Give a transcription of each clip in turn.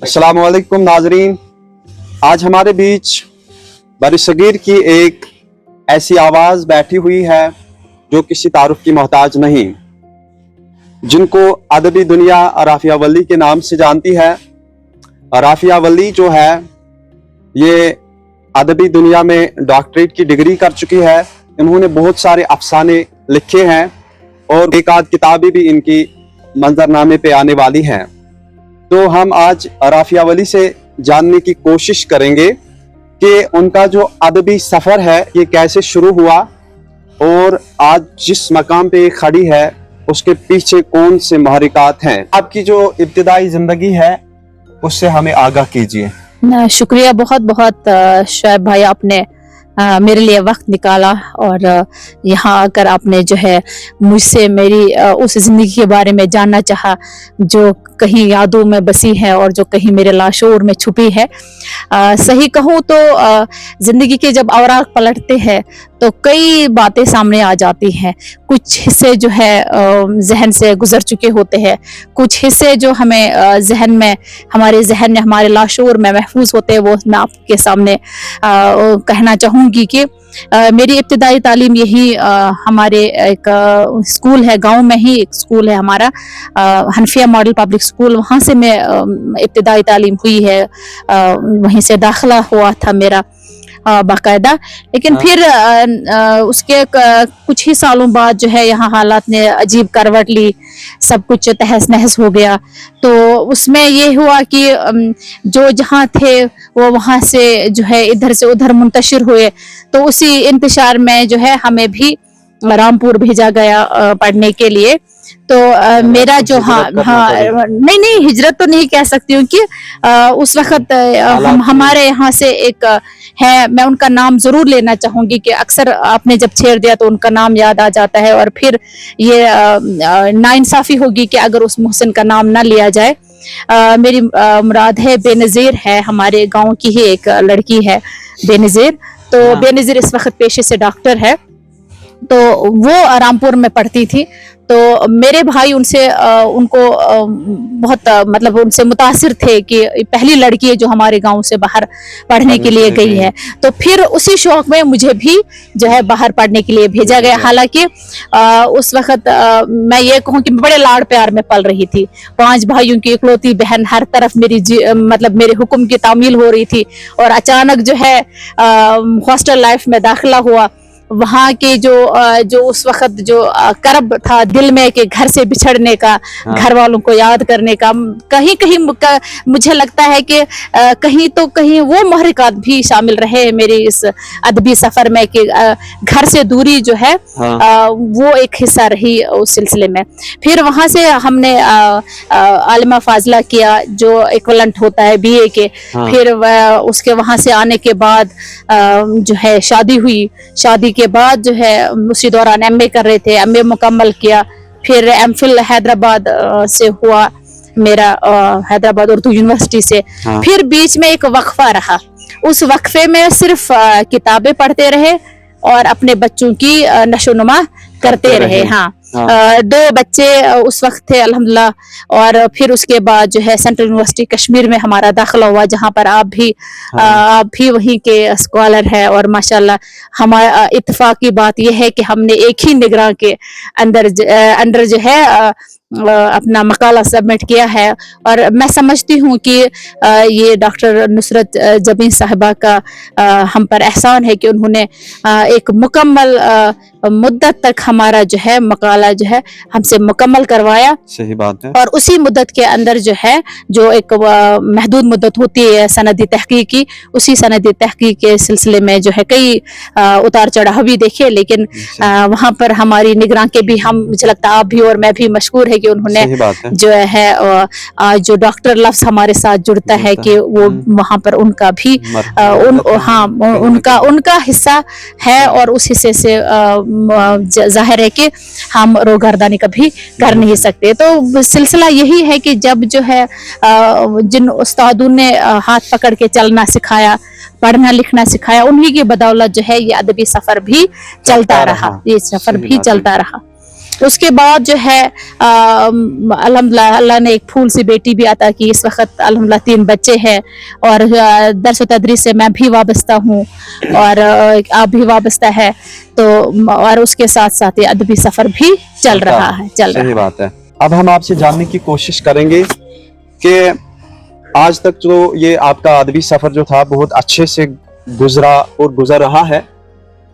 अस्सलाम वालेकुम नाजरीन, आज हमारे बीच बरसगीर की एक ऐसी आवाज़ बैठी हुई है जो किसी तारुफ की मोहताज नहीं, जिनको अदबी दुनिया राफिया वली के नाम से जानती है। राफिया वली जो है ये अदबी दुनिया में डॉक्टरेट की डिग्री कर चुकी है। इन्होंने बहुत सारे अफसाने लिखे हैं और एक आध किताबें भी इनकी मंजरनामे पे आने वाली हैं। तो हम आज राफिया वली से जानने की कोशिश करेंगे कि उनका जो अदबी सफ़र है ये कैसे शुरू हुआ और आज जिस मकाम पे खड़ी है उसके पीछे कौन से महरिकात हैं। आपकी जो इब्तिदाई ज़िंदगी है उससे हमें आगाह कीजिए। शुक्रिया बहुत बहुत शुएब भाई, आपने मेरे लिए वक्त निकाला और यहाँ आकर आपने जो है मुझसे मेरी उस ज़िंदगी के बारे में जानना चाहा जो कहीं यादों में बसी है और जो कहीं मेरे लाशोर में छुपी है। सही कहूँ तो ज़िंदगी के जब औराक पलटते हैं तो कई बातें सामने आ जाती हैं। कुछ हिस्से जो है जहन से गुजर चुके होते हैं, कुछ हिस्से जो हमें जहन में हमारे लाशोर में महफूज होते हैं, वो मैं आपके सामने कहना चाहूँगी कि मेरी इब्तिदाई तालीम यही हमारे एक स्कूल है, गांव में ही एक स्कूल है हमारा, हनफिया मॉडल पब्लिक स्कूल, वहाँ से मैं इब्तिदाई तालीम हुई है, वहीं से दाखिला हुआ था मेरा बाकायदा। लेकिन फिर उसके कुछ ही सालों बाद जो है यहाँ हालात ने अजीब करवट ली, सब कुछ तहस नहस हो गया। तो उसमें ये हुआ कि जो जहाँ थे वो वहाँ से जो है इधर से उधर मुंतशिर हुए। तो उसी इंतशार में जो है हमें भी रामपुर भेजा गया पढ़ने के लिए। तो मेरा जो नहीं हिजरत तो नहीं कह सकती हूँ कि उस वक्त हमारे यहाँ से एक है, मैं उनका नाम जरूर लेना चाहूंगी कि अक्सर आपने जब छेड़ दिया तो उनका नाम याद आ जाता है और फिर ये नाइंसाफी होगी कि अगर उस मोहसिन का नाम ना लिया जाए। मेरी मुराद है बेनज़ीर है, हमारे गांव की ही एक लड़की है बेनज़ीर। तो बेनज़ीर इस वक्त पेशे से डॉक्टर है, तो वो रामपुर में पढ़ती थी। तो मेरे भाई उनको बहुत मतलब उनसे मुतासिर थे कि पहली लड़की है जो हमारे गांव से बाहर पढ़ने के लिए गई है। तो फिर उसी शौक में मुझे भी जो है बाहर पढ़ने के लिए भेजा गया। हालांकि उस वक्त मैं ये कहूँ कि बड़े लाड़ प्यार में पल रही थी, 5 भाइयों की इकलौती बहन, हर तरफ मतलब मेरे हुक्म की तामील हो रही थी। और अचानक जो है हॉस्टल लाइफ में दाखिला हुआ। वहाँ के जो उस वक्त जो करब था दिल में कि घर से बिछड़ने का, घर वालों को याद करने का, कहीं कहीं मुझे लगता है कि कहीं तो कहीं वो महरिकात भी शामिल रहे मेरे इस अदबी सफर में कि घर से दूरी जो है वो एक हिस्सा रही उस सिलसिले में। फिर वहाँ से हमने आलिमा फाजला किया जो इक्विवेलेंट होता है BA के। फिर उसके वहाँ से आने के बाद जो है शादी हुई। शादी के बाद जो है उसी दौरान MA कर रहे थे, MA मुकम्मल किया। फिर MPhil हैदराबाद से हुआ मेरा, हैदराबाद उर्दू यूनिवर्सिटी से। फिर बीच में एक वक्फा रहा, उस वक्फे में सिर्फ किताबें पढ़ते रहे और अपने बच्चों की नशोनुमा करते रहे। 2 बच्चे उस वक्त थे अल्हम्दुलिल्लाह। और फिर उसके बाद जो है सेंट्रल यूनिवर्सिटी कश्मीर में हमारा दाखिला हुआ, जहाँ पर आप भी वहीं के स्कॉलर है। और माशाल्लाह हमारा इत्तेफाक की बात यह है कि हमने एक ही निगरान के अंदर जो है अपना मकाला सबमिट किया है। और मैं समझती हूँ कि ये डॉक्टर नुसरत जबीन साहिबा का हम पर एहसान है कि उन्होंने एक मुकम्मल मुद्दत तक हमारा जो है मकाला जो है हमसे मुकम्मल करवाया। सही बात है। और उसी मुद्दत के अंदर जो है जो एक महदूद मुद्दत होती है सनदी तहकीक की, उसी सनदी तहकीक के सिलसिले में जो है कई उतार चढ़ाव भी देखे। लेकिन वहाँ पर हमारी निगरान के भी मुझे लगता है आप भी और मैं भी मशहूर है कि उन्होंने जो है जो डॉक्टर लफ्ज हमारे साथ जुड़ता है कि वो वहाँ पर उनका भी उनका हिस्सा है। और उस हिस्से से जाहिर है कि हम रोगर्दानी कभी कर नहीं सकते। तो सिलसिला यही है कि जब जो है जिन उस्तादों ने हाथ पकड़ के चलना सिखाया, पढ़ना लिखना सिखाया, उन्हीं की बदौलत जो है ये अदबी सफर भी चलता रहा, ये सफर भी चलता रहा। उसके बाद जो है अल्हम्दुलिल्लाह अल्लाह ने एक फूल सी बेटी भी अता की. इस वक्त अल्हम्दुलिल्लाह 3 बच्चे हैं और दर्स व तदरीस से मैं भी वाबस्ता हूँ और आप भी वाबस्ता है. तो और उसके साथ साथ ये अदबी सफर भी चल रहा है. सही बात है. अब हम आपसे जानने की कोशिश करेंगे कि आज तक जो ये आपका अदबी सफर जो था बहुत अच्छे से गुजरा और गुजर रहा है,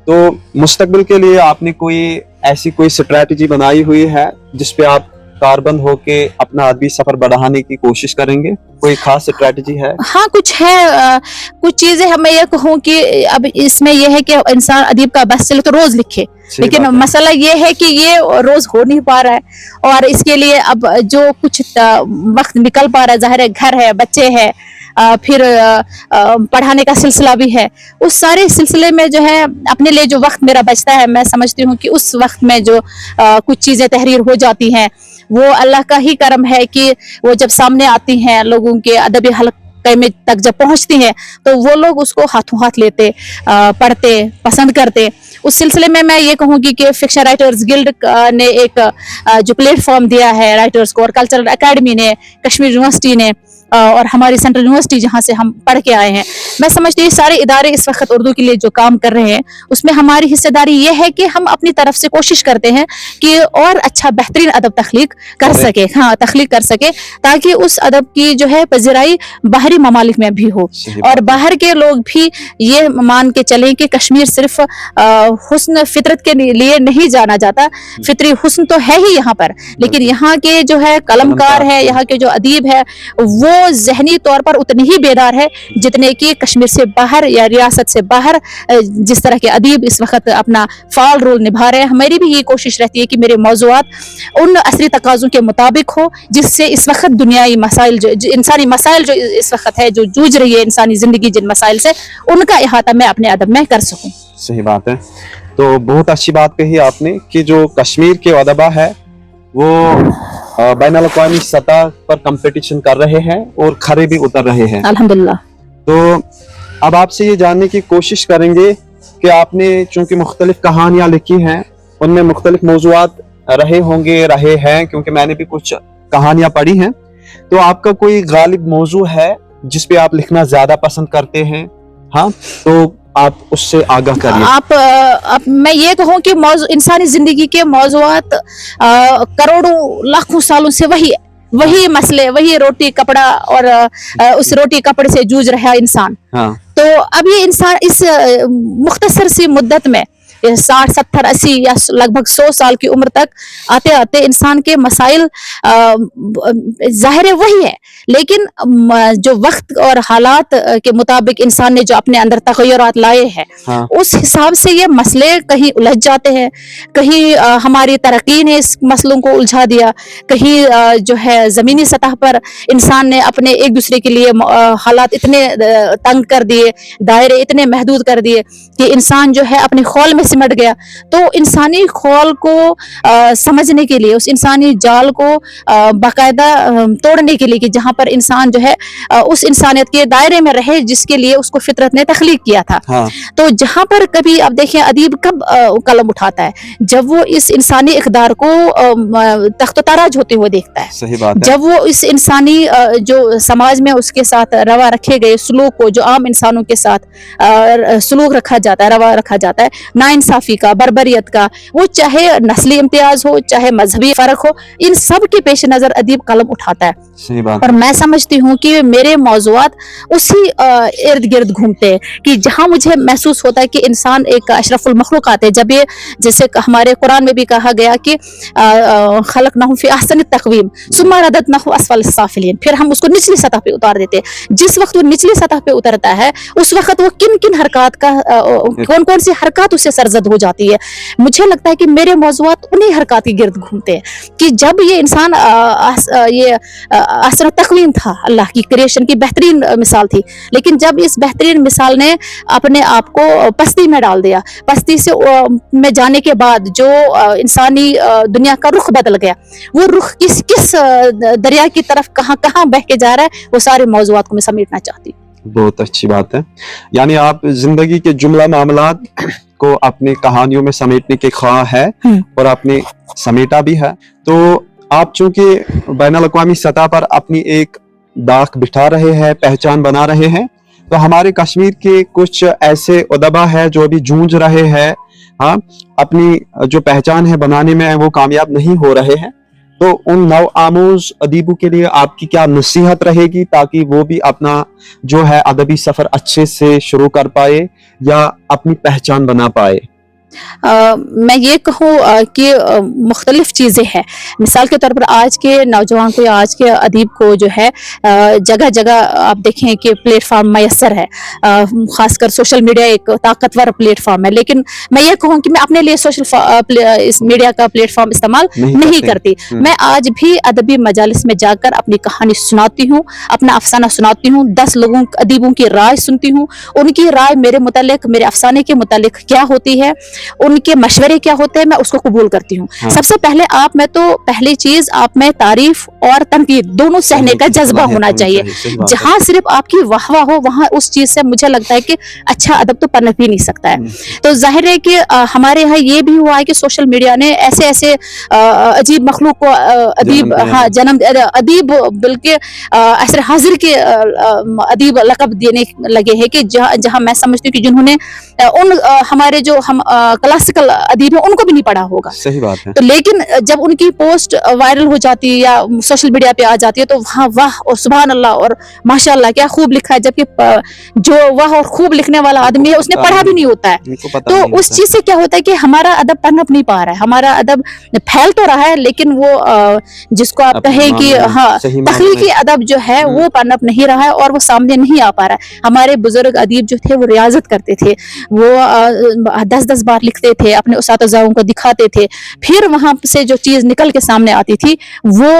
तो मुस्तकबिल के लिए आपने कोई ऐसी कोई स्ट्रैटेजी बनाई हुई है जिस पे आप कारबंद होके अपना अदबी सफर बढ़ाने की कोशिश करेंगे? कोई खास स्ट्रैटेजी है? हाँ कुछ है. कुछ चीजें हमें ये कहूँ कि अब इसमें यह है कि इंसान अदीब का बस चले तो रोज लिखे, लेकिन मसला ये है कि ये रोज हो नहीं पा रहा है और इसके लिए अब जो कुछ वक्त निकल पा रहा है, जाहिर है घर है, बच्चे हैं, फिर पढ़ाने का सिलसिला भी है. उस सारे सिलसिले में जो है अपने लिए जो वक्त मेरा बचता है, मैं समझती हूँ कि उस वक्त में जो कुछ चीज़ें तहरीर हो जाती हैं वो अल्लाह का ही करम है कि वो जब सामने आती हैं लोगों के अदबी हल्के में तक जब पहुँचती हैं तो वो लोग उसको हाथों हाथ लेते, पढ़ते, पसंद करते. उस सिलसिले में मैं ये कहूँगी कि फिक्शन राइटर्स गिल्ड ने एक जो प्लेटफॉर्म दिया है राइटर्स को, और कल्चरल एकेडमी ने, कश्मीर यूनिवर्सिटी ने और हमारी सेंट्रल यूनिवर्सिटी जहाँ से हम पढ़ के आए हैं, मैं समझती हूँ सारे इदारे इस वक्त उर्दू के लिए जो काम कर रहे हैं उसमें हमारी हिस्सेदारी ये है कि हम अपनी तरफ से कोशिश करते हैं कि और अच्छा बेहतरीन अदब तख्लीक कर सके. हाँ तख्लीक कर सके ताकि उस अदब की जो है पजीराई बाहरी ममालिक में भी हो और बाहर के लोग भी ये मान के चलें कि कश्मीर सिर्फ हुस्न फितरत के लिए नहीं जाना जाता. फितरी हुस्न तो है ही यहाँ पर, लेकिन यहाँ के जो है कलमकार है, यहाँ के जो अदीब है वो ज़हनी तौर पर उतने ही बेदार है जितने कि कश्मीर से बाहर या रियासत से बाहर जिस तरह के अदीब इस वक्त अपना फाल रोल निभा रहे हैं. हमारी भी ये कोशिश रहती है कि मेरे मौज़ूआत उन असरी तकाज़ों के मुताबिक हो जिससे इस वक्त दुनियाई मसाइल जो इंसानी मसाइल जो इस वक्त है, जो जूझ रही है इंसानी ज़िंदगी जिन मसाइल से, उनका इहाता मैं अपने अदब में कर सकूँ. सही बात है. तो बहुत अच्छी बात कही आपने कि जो कश्मीर के अदबा है वो बैनुल अक़वामी सतह पर कंपटीशन कर रहे हैं और खरे भी उतर रहे हैं अल्हम्दुलिल्लाह. तो अब आपसे ये जानने की कोशिश करेंगे कि आपने चूंकि मुख्तलिफ कहानियां लिखी हैं, उनमें मुख्तलिफ मौज़ूआत रहे हैं, क्योंकि मैंने भी कुछ कहानियां पढ़ी हैं, तो आपका कोई गालिब मौजू है जिस पे आप लिखना ज्यादा पसंद करते हैं? हाँ तो आप उससे आगाह करिए. आप मैं ये कहूँ कि इंसानी जिंदगी के मौज़ूआत करोड़ों लाखों सालों से वही मसले, वही रोटी कपड़ा और उस रोटी कपड़े से जूझ रहा इंसान. हाँ. तो अब ये इंसान इस मुख्तसर सी मुद्दत में 60, 70, 80 या लगभग 100 साल की उम्र तक आते आते इंसान के मसाइल जाहिर है वही है, लेकिन जो वक्त और हालात के मुताबिक इंसान ने जो अपने अंदर तग़य्युरात लाए हैं, हाँ. उस हिसाब से ये मसले कहीं उलझ जाते हैं, कहीं हमारी तरक्की ने इस मसलों को उलझा दिया, कहीं जो है ज़मीनी सतह पर इंसान ने अपने एक दूसरे के लिए हालात इतने तंग कर दिए, दायरे इतने महदूद कर दिए कि इंसान जो है अपने खौल में सिमट गया. तो इंसानी खौल को समझने के लिए, उस इंसानी जाल को बाकायदा तोड़ने के लिए कि जहाँ पर इंसान जो है उस इंसानियत के दायरे में रहे जिसके लिए उसको फितरत ने तख्लीक किया था. हाँ. तो जहाँ पर कभी आप देखें अदीब कब कलम उठाता है, जब वो इस इंसानी इक़दार को तख्त ताराज होते हुए देखता है. सही बात है. जब वो इस इंसानी जो समाज में उसके साथ रवा रखे गए सलूक को, जो आम इंसानों के साथ सलूक रखा जाता है, रवा रखा जाता है, नाइंसाफी का, बर्बरियत का, वो चाहे नस्ली इम्तियाज हो, चाहे मजहबी फर्क हो, इन सब के पेश नजर अदीब कलम उठाता है. सही बात. और मैं समझती हूँ कि मेरे मौज़ूआत उसी इर्द गिर्द घूमते हैं कि जहाँ मुझे महसूस होता है कि इंसान एक अशरफुल मखलूक़ात है. जब ये जैसे हमारे कुरान में भी कहा गया कि खलक़नाहु फ़ी अहसनि तक़वीम सुम्मा रददनाहु अस्फ़ल साफ़िलीन, फिर हम उसको निचली सतह पे उतार देते हैं. जिस वक्त वो निचली सतह पे उतरता है उस वक्त वो किन किन हरकत का कौन कौन सी हरकत उससे सरजद हो जाती है. मुझे लगता है कि मेरे मौज़ूआत उन्हीं हरकत के गिर्द घूमते हैं कि जब ये इंसान ये असर तक़वीम था, अल्लाह की क्रिएशन की बेहतरीन मिसाल थी, लेकिन जब इस बेहतरीन मिसाल ने अपने आप को पस्ती में डाल दिया, पस्ती से में जाने के बाद जो इंसानी दुनिया का रुख बदल गया, वो रुख किस किस दरिया की तरफ कहाँ कहाँ बह के जा रहा है, वो सारे मौज़ूआत को मैं समेटना चाहती हूँ. बहुत अच्छी बात है. यानी आप जिंदगी के जुमला मामलात को अपनी कहानियों में समेटने के ख्वाह है और आपने समेटा भी है। तो आप चूंकि बैनुल अक़वामी सतह पर अपनी एक दाग बिठा रहे हैं, पहचान बना रहे हैं, तो हमारे कश्मीर के कुछ ऐसे उदबा है जो अभी जूझ रहे हैं, हाँ, अपनी जो पहचान है बनाने में वो कामयाब नहीं हो रहे हैं। तो उन नव आमोज अदीबों के लिए आपकी क्या नसीहत रहेगी ताकि वो भी अपना जो है अदबी सफर अच्छे से शुरू कर पाए या अपनी पहचान बना पाए? मैं ये कहूँ कि मुख्तलिफ चीज़ें हैं। मिसाल के तौर पर आज के नौजवान को या आज के अदीब को जो है जगह जगह आप देखें कि प्लेटफार्म मैसर है, ख़ासकर सोशल मीडिया एक ताकतवर प्लेटफार्म है, लेकिन मैं ये कहूँ कि मैं अपने लिए इस मीडिया का प्लेटफार्म इस्तेमाल नहीं करती। मैं आज भी अदबी मजालिस में जाकर अपनी कहानी सुनाती हूँ, अपना अफसाना सुनाती हूँ, 10 लोगों अदीबों की राय सुनती हूँ, उनकी राय मेरे मुतालिक, मेरे अफसाने के मुतालिक क्या होती है, उनके मशवरे क्या होते हैं, मैं उसको कबूल करती हूँ। सबसे पहले पहली चीज आप में तारीफ और तनकीद दोनों सहने का जज्बा होना चाहिए। जहाँ सिर्फ आपकी वाहवा हो वहाँ उस चीज से मुझे लगता है कि अच्छा अदब तो पनप ही नहीं सकता है। तो जाहिर है कि हमारे यहाँ ये भी हुआ है कि सोशल मीडिया ने ऐसे ऐसे अजीब मखलूक को अदीब, हाँ, जन्म अदीब बल्कि असर हाजिर के अदीब लक़ब देने लगे हैं कि जहाँ मैं समझती हूँ कि जिन्होंने उन हमारे जो हम क्लासिकल अदीब है उनको भी नहीं पढ़ा होगा। सही बात है। तो लेकिन जब उनकी पोस्ट वायरल हो जाती है या सोशल मीडिया पे आ जाती है तो वहाँ वाह और सुभान अल्लाह और माशाअल्लाह क्या खूब लिखा है, जबकि जो वाह और खूब लिखने वाला आदमी है उसने पढ़ा भी नहीं होता है। तो उस चीज से क्या होता है कि हमारा अदब पनप नहीं पा रहा है, हमारा अदब फैल तो रहा है लेकिन वो जिसको आप कहें कि हाँ तख्लीकी अदब जो है वो पनप नहीं रहा है और वो सामने नहीं आ पा रहा है। हमारे बुजुर्ग अदीब जो थे वो रियाजत करते थे, वो 10-10 बार लिखते थे, अपने उस्ताद-ओ-ज़ाओं को दिखाते थे, फिर वहां से जो चीज निकल के सामने आती थी वो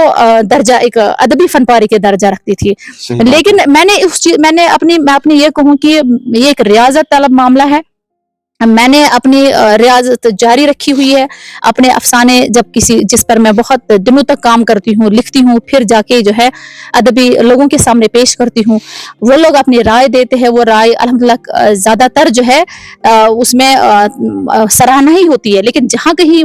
दर्जा एक अदबी फनपारी के दर्जा रखती थी। लेकिन मैं अपनी ये कहूँ कि ये एक रियाजत तलब मामला है। मैंने अपनी रियाजत जारी रखी हुई है। अपने अफसाने जब जिस पर मैं बहुत दिनों तक काम करती हूँ, लिखती हूँ, फिर जाके जो है अदबी लोगों के सामने पेश करती हूँ, वो लोग अपनी राय देते हैं। वो राय अल्हम्दुलिल्लाह ज़्यादातर जो है उसमें सराहना ही होती है, लेकिन जहाँ कहीं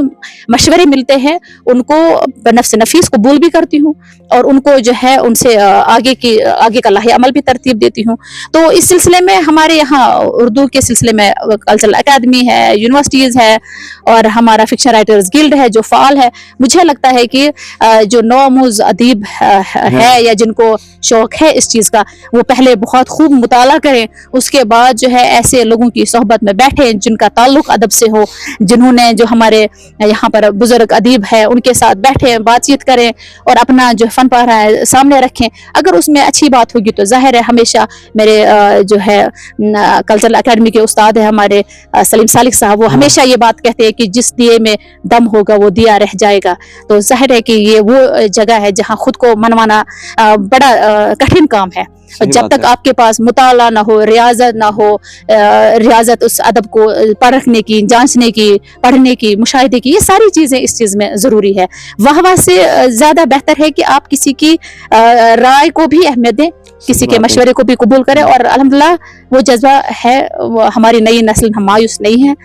मशवरे मिलते हैं उनको बनफ्स नफीस कबूल भी करती हूँ और उनको जो है उनसे आगे का लाहे अमल भी तरतीब देती हूँ। तो इस सिलसिले में हमारे यहाँ उर्दू के सिलसिले में कल्चरल अकादमी है, यूनिवर्सिटीज़ है और हमारा फिक्शन राइटर्स गिल्ड है जो फ़ाल है। मुझे लगता है कि जो नौआमूज़ अदीब है या जिनको शौक़ है इस चीज़ का, वो पहले बहुत खूब मुताला करें, उसके बाद जो है ऐसे लोगों की सोहबत में बैठें जिनका ताल्लुक़ अदब से हो, जिन्होंने जो हमारे यहाँ पर बुज़ुर्ग अदीब है उनके साथ बैठें, बातचीत करें और अपना जो फ़न पारा है सामने रखें। अगर उसमें अच्छी बात होगी तो ज़ाहिर है हमेशा मेरे जो है कल्चरल अकादमी के उस्ताद है हमारे सलीम सालिक साहब, वो हमेशा ये बात कहते हैं कि जिस दिए में दम होगा वो दिया रह जाएगा। तो जाहिर है कि ये वो जगह है जहाँ खुद को मनवाना बड़ा कठिन काम है। जब तक आपके पास मुताला ना हो, रियाजत ना हो, रियाजत उस अदब को परखने की, जांचने की, पढ़ने की, मुशाहिदे की, ये सारी चीज़ें इस चीज़ में ज़रूरी है। वाह से ज़्यादा बेहतर है कि आप किसी की राय को भी अहमियत दें, किसी के मशवरे को भी कबूल करें और अल्हम्दुलिल्लाह वो जज्बा है। वो हमारी नई नस्ल हम मायूस नहीं है,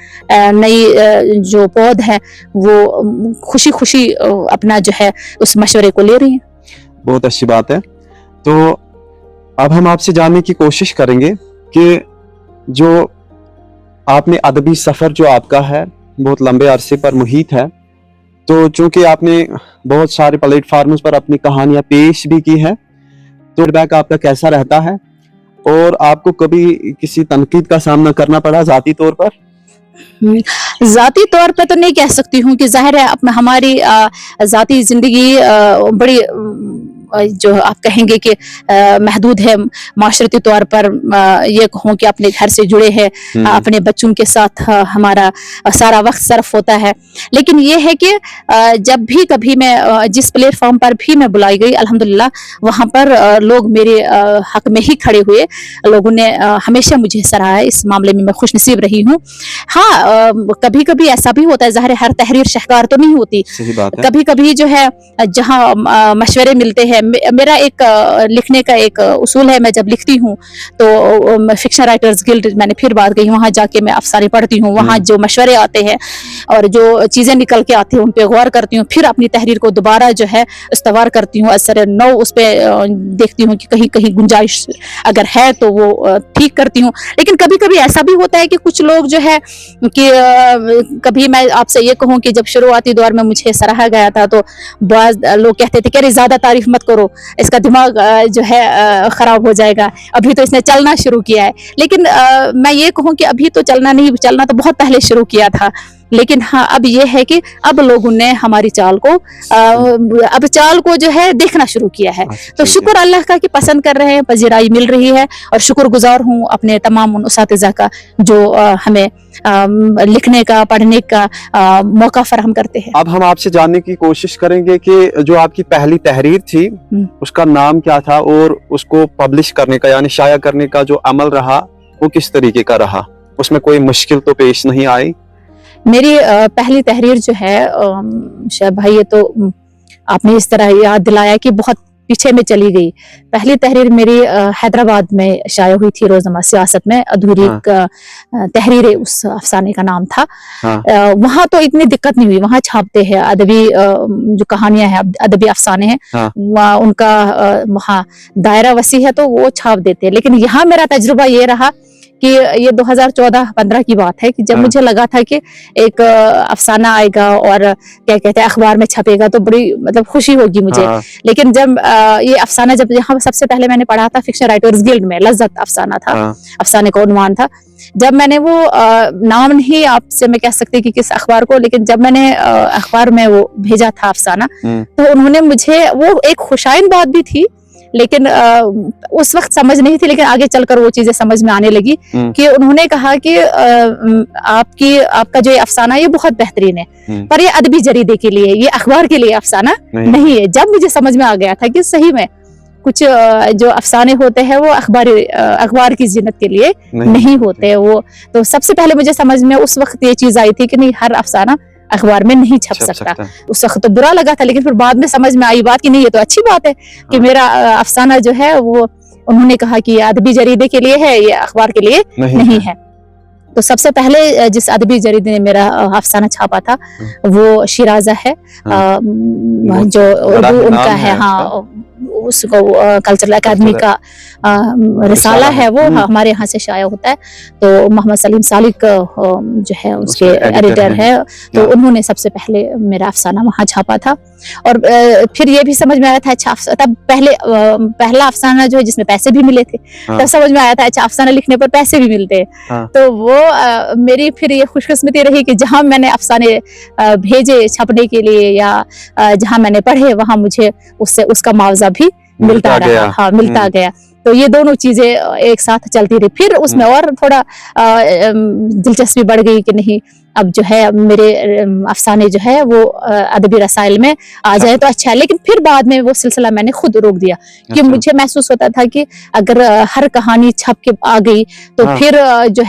नई जो पौध है वो खुशी खुशी अपना जो है उस मशवरे को ले रही है। बहुत अच्छी बात है। तो अब हम आपसे जानने की कोशिश करेंगे कि जो आपने अदबी सफ़र जो आपका है बहुत लंबे अरसे पर मुहित है, तो चूंकि आपने बहुत सारे प्लेटफार्म्स पर अपनी कहानियां पेश भी की है, तो फीडबैक आपका कैसा रहता है और आपको कभी किसी तनकीद का सामना करना पड़ा ज़ाती तौर पर? ज़ाती तौर पे तो नहीं कह सकती हूँ कि ज़ाहिर है अपना हमारी ज़ाती ज़िंदगी बड़ी जो आप कहेंगे कि महदूद है। माशरती तौर पर ये कहूँ कि अपने घर से जुड़े हैं, अपने बच्चों के साथ हमारा सारा वक्त सर्फ होता है। लेकिन ये है कि जब भी कभी मैं जिस प्लेटफॉर्म पर भी मैं बुलाई गई अल्हम्दुलिल्लाह वहाँ पर लोग मेरे हक में ही खड़े हुए। लोगों ने हमेशा मुझे सराहा है, इस मामले में मैं खुश नसीब रही हूँ। हाँ, कभी कभी ऐसा भी होता है, ज़ाहिर है हर तहरीर शहकार तो नहीं होती। सही बात है। कभी कभी जो है जहाँ मशवरे मिलते हैं है, मेरा एक लिखने का एक उसूल है, मैं जब लिखती हूँ तो फिक्शन राइटर्स गिल्ड मैंने फिर बात कही, वहाँ जाके मैं अफसाने पढ़ती हूँ, वहाँ जो मशवरे आते हैं और जो चीज़ें निकल के आती हैं उन पे गौर करती हूँ, फिर अपनी तहरीर को दोबारा जो है इस्तवार करती हूँ, असर नौ उस पर देखती हूँ कि कहीं कहीं गुंजाइश अगर है तो वो ठीक करती हूँ। लेकिन कभी कभी ऐसा भी होता है कि कुछ लोग जो है कि कभी मैं आपसे ये कहूँ कि जब शुरुआती दौर में मुझे सराहा गया था तो बहुत लोग कहते थे कि अरे ज़्यादा तारीफ मत करो, इसका दिमाग जो है ख़राब हो जाएगा, अभी तो इसने चलना शुरू किया है। लेकिन मैं ये कहूँ कि अभी तो चलना तो बहुत पहले शुरू किया था, लेकिन हाँ अब ये है कि अब लोगों ने हमारी चाल को जो है देखना शुरू किया है। तो शुक्र अल्लाह का कि पसंद कर रहे हैं, पजीराई मिल रही है और शुक्रगुजार हूँ अपने तमाम उन उस्तातिज़ा का जो हमें लिखने का पढ़ने का मौका फराहम करते हैं। अब हम आपसे जानने की कोशिश करेंगे कि जो आपकी पहली तहरीर थी उसका नाम क्या था और उसको पब्लिश करने का यानी शाया करने का जो अमल रहा वो किस तरीके का रहा, उसमें कोई मुश्किल तो पेश नहीं आई? मेरी पहली तहरीर जो है शायद भाई, ये तो आपने इस तरह याद दिलाया कि बहुत पीछे में चली गई। पहली तहरीर मेरी हैदराबाद में शाया हुई थी, रोजनामा सियासत में, अधूरी तहरीर उस अफसाने का नाम था। वहाँ तो इतनी दिक्कत नहीं हुई, वहाँ छापते हैं अदबी जो कहानियां हैं, अदबी अफसाने हैं, उनका वहाँ दायरा वसी है तो वो छाप देते हैं। लेकिन यहाँ मेरा तजुर्बा ये रहा कि ये 2014-15 की बात है कि जब मुझे लगा था कि एक अफसाना आएगा और क्या कहते हैं अखबार में छपेगा तो बड़ी मतलब खुशी होगी मुझे। लेकिन जब ये अफसाना जब यहाँ सबसे पहले मैंने पढ़ा था फिक्शन राइटर्स गिल्ड में, लज्जत अफसाना था, अफसाने का उन्वान था। जब मैंने वो नाम नहीं आपसे मैं कह सकती कि किस अखबार को, लेकिन जब मैंने अखबार में वो भेजा था अफसाना तो उन्होंने मुझे, वो एक खुशाइन बात भी थी लेकिन उस वक्त समझ नहीं थी, लेकिन आगे चलकर वो चीजें समझ में आने लगी कि उन्होंने कहा कि आपका जो ये अफसाना ये बहुत बेहतरीन है, पर ये अदबी जरीदे के लिए, ये अखबार के लिए अफसाना नहीं है। जब मुझे समझ में आ गया था कि सही में कुछ जो अफसाने होते हैं वो अखबार की जीनत के लिए नहीं होते वो, तो सबसे पहले मुझे समझ में उस वक्त ये चीज आई थी कि नहीं, हर अफसाना अखबार में नहीं छप सकता। उस वक्त तो बुरा लगा था, लेकिन फिर बाद में समझ में आई बात कि नहीं, ये तो अच्छी बात है कि मेरा अफसाना जो है वो, उन्होंने कहा कि ये अदबी जरीदे के लिए है, ये अखबार के लिए नहीं है। तो सबसे पहले जिस अदबी जरीदे ने मेरा अफसाना छापा था वो शिराजा है, जो उर्दू उनका है, हाँ उसको कल्चरल अकादमी का रिसाला है, वो हमारे यहाँ से शाया होता है। तो मोहम्मद सलीम सालिक जो है उसके एडिटर है, तो उन्होंने सबसे पहले मेरा अफसाना वहाँ छापा था। और फिर ये भी समझ में आया था, अच्छा तब पहला अफसाना जो है जिसमें पैसे भी मिले थे, तब समझ में आया था अच्छा अफसाना लिखने पर पैसे भी मिलते हैं। तो वो मेरी फिर ये खुशकिस्मती रही कि जहाँ मैंने अफसाने भेजे छपने के लिए या जहाँ मैंने पढ़े वहाँ मुझे उससे उसका मुआवजा भी मिलता रहा, हाँ मिलता गया। तो ये दोनों चीजें एक साथ चलती रही। फिर उसमें और थोड़ा दिलचस्पी बढ़ गई कि नहीं, अब जो है मेरे अफसाने जो है वो अदबी रसाइल में आ जाए तो अच्छा है। लेकिन फिर बाद में वो सिलसिला मैंने खुद रोक दिया कि मुझे महसूस होता था कि अगर हर कहानी छप के आ गई तो फिर जो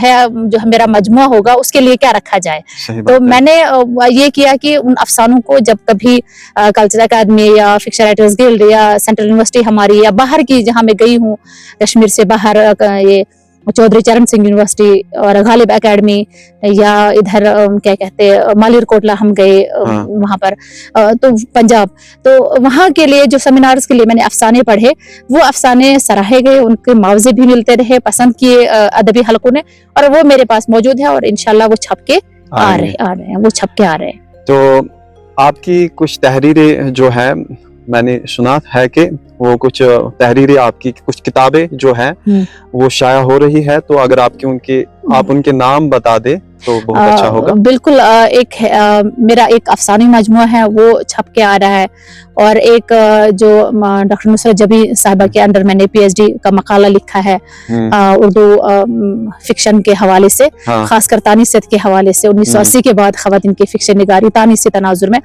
मेरा मजमुआ होगा उसके लिए क्या रखा जाए। तो मैंने ये किया कि उन अफसानों को जब कभी कल्चरल अकादमी या फिक्शन राइटर्स गिल्ड या सेंट्रल यूनिवर्सिटी हमारी या बाहर की जहाँ मैं गई हूँ कश्मीर से बाहर, ये चौधरी चरण सिंह यूनिवर्सिटी और गालिब एकेडमी या इधर क्या कहते हैं मालिर कोटला हम गए वहां पर, तो पंजाब, तो वहां के लिए जो सेमिनार्स के लिए मैंने अफसाने पढ़े, वो अफसाने सराहे गए, उनके मुआवजे भी मिलते रहे, पसंद किए अदबी हलकों ने, और वो मेरे पास मौजूद है और इंशाल्लाह वो छप के आ रहे हैं, वो छप के आ रहे हैं। तो आपकी कुछ तहरीरें जो है, मैंने सुना है कि वो कुछ तहरीरें आपकी, कुछ किताबें जो है वो शाया हो रही है, तो अगर आप उनके नाम बता दे तो बहुत अच्छा होगा। बिल्कुल, मेरा एक अफसानी मजमुआ है वो छप के आ रहा है, और एक जो डॉक्टर नुसरत जबी साहिबा के अंडर मैंने पीएचडी का मकाला लिखा है उर्दू फिक्शन के हवाले से, खासकर तानीसियत के हवाले से, 1980 के बाद खवातीन की फिक्शन निगारी तानीसी तनाजुर में,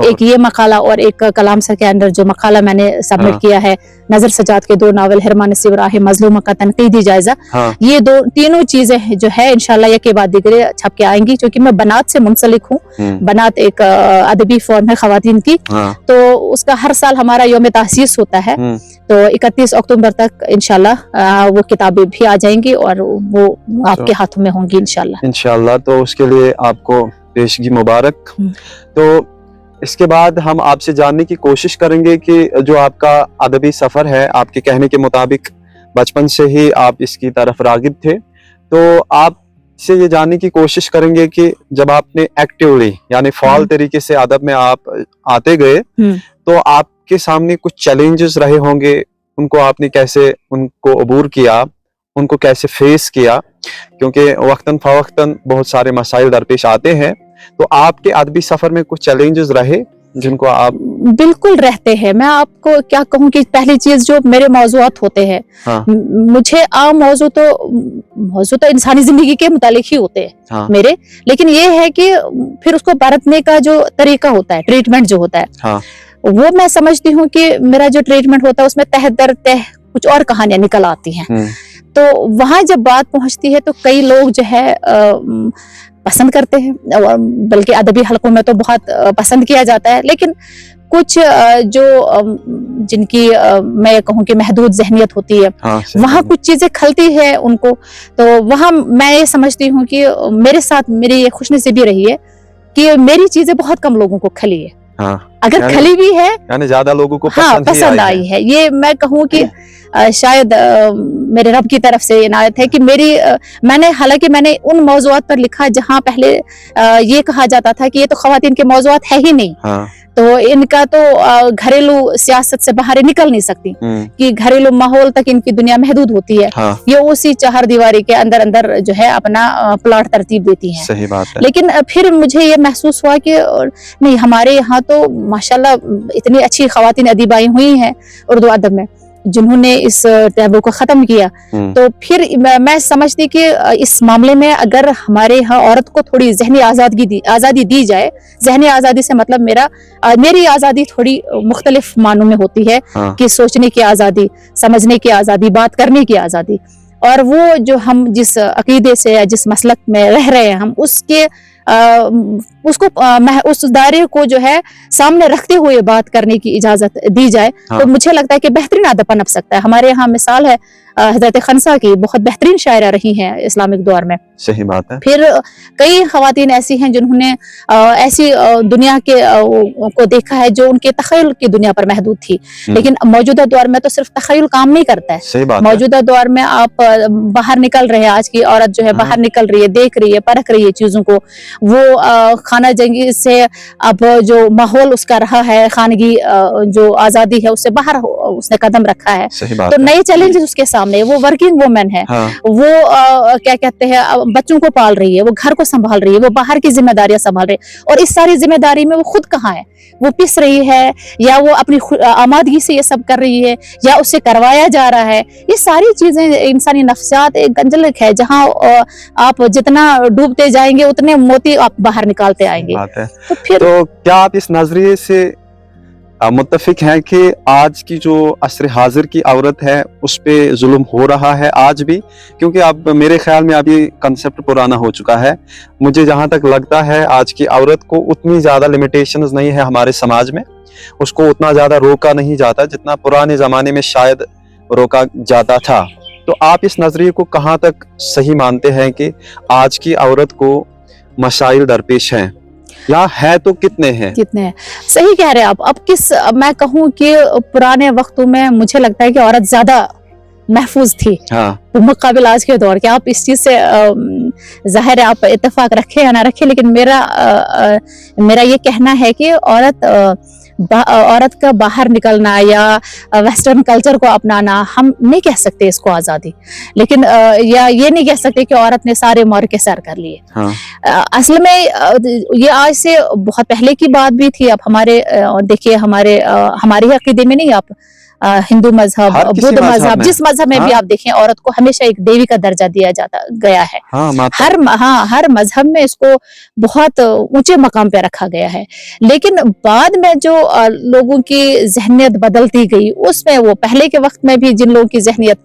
एक ये मकाला और एक कलाम सर के अंडर जो मकाला मैंने सबमिट किया है, नजर सजाद के 2 नावल, हिरमा नसीब राह मजलूम का तनकीदी जायजा, ये तीनों चीजें जो है इंशाल्लाह ये के बाद दिगरे छप के आएंगी, क्योंकि मैं बनात से मुंसलिक हूँ। बनात एक अदबी फॉर्म है खवातीन की, तो उसका हर साल हमारा यौम तासीस होता है। तो 31 अक्टूबर तक इंशाल्लाह वो किताबें भी आ जाएंगी और वो आपके हाथों में होंगी इंशाल्लाह। तो उसके लिए आपको पेशगी मुबारक। तो इसके बाद हम आपसे जानने की कोशिश करेंगे कि जो आपका अदबी सफ़र है, आपके कहने के मुताबिक बचपन से ही आप इसकी तरफ रागिब थे, तो आपसे ये जानने की कोशिश करेंगे कि जब आपने एक्टिवली यानी फ़ाल तरीके से अदब में आप आते गए, तो आपके सामने कुछ चैलेंजेस रहे होंगे, उनको आपने कैसे उनको अबूर किया, उनको कैसे फेस किया, क्योंकि वक्तन फ़वक्तन बहुत सारे मसाइल दरपेश आते हैं। तो आपके अदबी सफ़र में कुछ चैलेंजेस रहे जिनको आप? बिल्कुल रहते हैं। मैं आपको क्या कहूँ कि पहली चीज जो मेरे मौज़ूआत होते हैं, मुझे आम मौजू तो इंसानी जिंदगी के मुतालिक ही होते हैं मेरे, लेकिन ये है कि फिर उसको बरतने का जो तरीका होता है, ट्रीटमेंट जो होता है, वो मैं समझती हूँ कि मेरा जो ट्रीटमेंट होता है उसमें तह दर तह कुछ और कहानियां निकल आती हैं। तो वहां जब बात पहुंचती है तो कई लोग जो है पसंद करते हैं, बल्कि अदबी हलकों में तो बहुत पसंद किया जाता है, लेकिन कुछ जो जिनकी मैं कहूँ कि महदूद जहनियत होती है, वहाँ कुछ चीजें खलती है उनको। तो वहाँ मैं ये समझती हूँ कि मेरे साथ मेरी ये खुशनसीबी रही है कि मेरी चीजें बहुत कम लोगों को खली है। अगर खली भी है यानी ज्यादा लोगों को पसंद आई है। ये मैं कहूँ कि शायद मेरे रब की तरफ से इनायत है कि हालांकि मैंने उन मौज़ूआत पर लिखा जहाँ पहले ये कहा जाता था कि ये तो खवातीन के मौज़ूआत है ही नहीं, तो इनका तो घरेलू सियासत से बाहर निकल नहीं सकती, कि घरेलू माहौल तक इनकी दुनिया महदूद होती है। ये उसी चार दीवारी के अंदर अंदर जो है अपना प्लॉट तरतीब देती हैं। सही बात है। लेकिन फिर मुझे ये महसूस हुआ कि नहीं, हमारे यहाँ तो माशाल्लाह इतनी अच्छी खवातीन अदीबाई हुई हैं उर्दू अदब में, जिन्होंने इस टैबू को खत्म किया। तो फिर मैं समझती कि इस मामले में अगर हमारे यहाँ औरत को थोड़ी ज़हनी आज़ादी दी जाए, ज़हनी आज़ादी से मतलब मेरी आज़ादी थोड़ी मुख्तलिफ मानों में होती है, कि सोचने की आज़ादी, समझने की आज़ादी, बात करने की आज़ादी, और वो जो हम जिस अकीदे से या जिस मसलक में रह रहे हैं हम उस दायरे को जो है सामने रखते हुए बात करने की इजाजत दी जाए, तो मुझे लगता है कि बेहतरीन अदब पनप सकता है। हमारे यहाँ मिसाल है हजरत खनसा की, बहुत बेहतरीन शायरा रही हैं इस्लामिक दौर में। सही बात है। फिर कई खवातीन ऐसी हैं जिन्होंने ऐसी दुनिया के को देखा है जो उनके तखय्युल की दुनिया पर महदूद थी, लेकिन मौजूदा दौर में तो सिर्फ तखय्युल काम नहीं करता है। सही बात मौजूदा दौर में आप बाहर निकल रहे हैं, आज की औरत जो है बाहर निकल रही है, देख रही है, परख रही है चीजों को। वो खाना जंगी से अब जो माहौल उसका रहा है, खानगी जो आजादी है उससे बाहर उसने कदम रखा है। तो नए चैलेंजेस उसके सामने, वो वर्किंग वुमेन है, वो क्या कहते हैं, बच्चों को पाल रही है, वो घर को संभाल रही है, वो बाहर की जिम्मेदारियां संभाल रही है, और इस सारी जिम्मेदारी में वो खुद कहाँ है? वो पिस रही है, या वो अपनी आमादगी से ये सब कर रही है, या उससे करवाया जा रहा है? ये सारी चीजें इंसानी नफ्सियात एक गंजलक है, जहाँ आप जितना डूबते जाएंगे उतने मोती आप बाहर निकालते आएंगे। तो क्या आप इस नजरिए से मुत्तफिक हैं कि आज की जो असर हाजिर की औरत है उस पे जुल्म हो रहा है आज भी? क्योंकि अब मेरे ख्याल में अभी कंसेप्ट पुराना हो चुका है। मुझे जहाँ तक लगता है आज की औरत को उतनी ज़्यादा लिमिटेशंस नहीं है हमारे समाज में, उसको उतना ज़्यादा रोका नहीं जाता जितना पुराने ज़माने में शायद रोका जाता था। तो आप इस नज़रिए को कहाँ तक सही मानते हैं कि आज की औरत को मसाइल दरपेश हैं, या है तो कितने हैं? सही कह रहे हैं आप। अब मैं कहूँ कि पुराने वक्तों में मुझे लगता है कि औरत ज्यादा महफूज थी मुकाबिल आज के दौर के। आप इस चीज से जाहिर है आप इत्तेफाक रखे या ना रखे, लेकिन मेरा ये कहना है कि औरत का बाहर निकलना या वेस्टर्न कल्चर को अपनाना, हम नहीं कह सकते इसको आज़ादी, लेकिन या ये नहीं कह सकते कि औरत ने सारे मौके सर कर लिए। असल में ये आज से बहुत पहले की बात भी थी। अब हमारे देखिए, हमारे अकीदे में नहीं, आप हिंदू मजहब, हर किसी बुद्ध मजहब मजहब, में। जिस मजहब में भी हाँ। आप देखें, औरत को हमेशा एक देवी का दर्जा दिया जाता गया है। हाँ माता। हर मजहब में इसको बहुत ऊंचे मकाम पे रखा गया है। लेकिन बाद में जो लोगों की जहनियत बदलती गई, उसमें वो पहले के वक्त में भी जिन लोगों की जहनियत